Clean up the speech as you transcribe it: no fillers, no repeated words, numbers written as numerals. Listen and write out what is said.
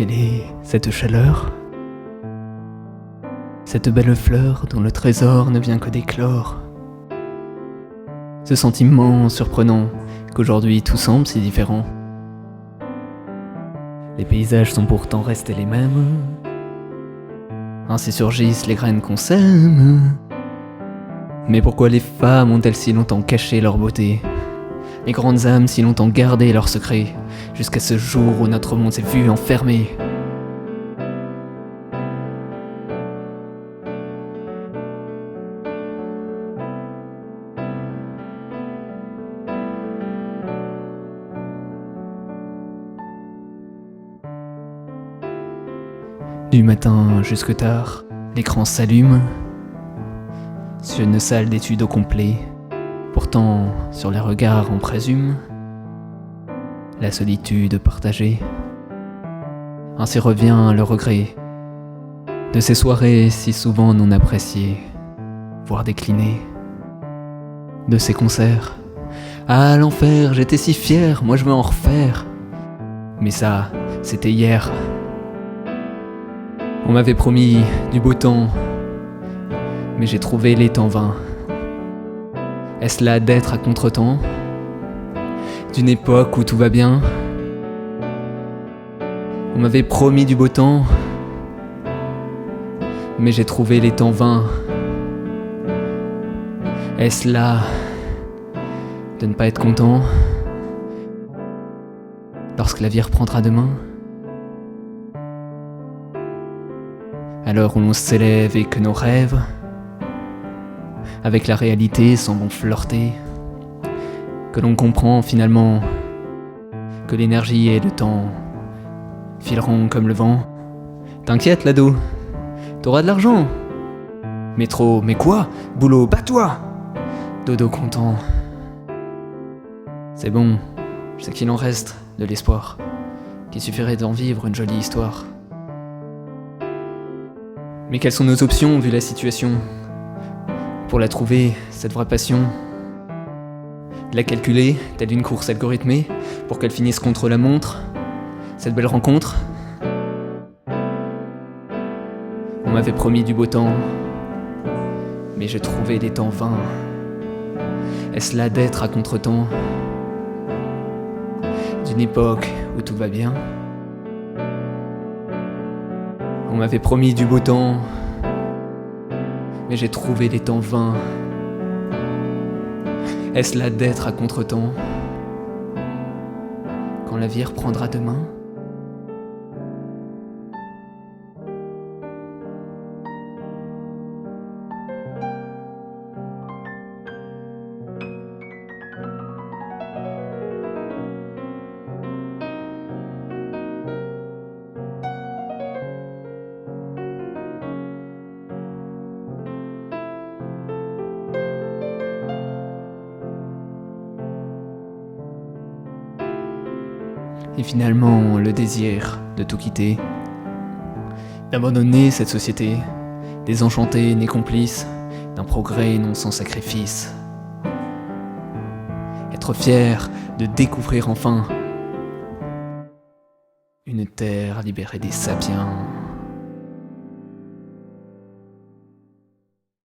quelle est cette chaleur? Cette belle fleur dont le trésor ne vient que d'éclore. Ce sentiment surprenant qu'aujourd'hui tout semble si différent. Les paysages sont pourtant restés les mêmes. Ainsi surgissent les graines qu'on sème. Mais pourquoi les femmes ont-elles si longtemps caché leur beauté? Les grandes âmes si longtemps gardé leurs secrets, jusqu'à ce jour où notre monde s'est vu enfermé. Du matin jusque tard, l'écran s'allume sur une salle d'études au complet. Pourtant, sur les regards on présume la solitude partagée. Ainsi revient le regret de ces soirées si souvent non appréciées, voire déclinées. De ces concerts, à l'enfer, j'étais si fier, moi je veux en refaire. Mais ça, c'était hier. On m'avait promis du beau temps, mais j'ai trouvé les temps vains. Est-ce là d'être à contre-temps d'une époque où tout va bien? On m'avait promis du beau temps, mais j'ai trouvé les temps vains. Est-ce là de ne pas être content lorsque la vie reprendra demain? À l'heure où l'on s'élève et que nos rêves avec la réalité semblent flirter, que l'on comprend finalement que l'énergie et le temps fileront comme le vent. T'inquiète l'ado, t'auras de l'argent. Métro, mais quoi? Boulot, bats-toi! Dodo content. C'est bon, je sais qu'il en reste de l'espoir, qu'il suffirait d'en vivre une jolie histoire. Mais quelles sont nos options vu la situation? Pour la trouver, cette vraie passion, de la calculer, telle une course algorithmée, pour qu'elle finisse contre la montre, cette belle rencontre. On m'avait promis du beau temps, mais j'ai trouvé des temps vains. Est-ce là d'être à contre-temps d'une époque où tout va bien? On m'avait promis du beau temps, mais j'ai trouvé les temps vains. Est-ce là d'être à contre-temps quand la vie reprendra demain? Et finalement, le désir de tout quitter, d'abandonner cette société, désenchantée, née complice d'un progrès non sans sacrifice. Être fier de découvrir enfin une terre libérée des sapiens.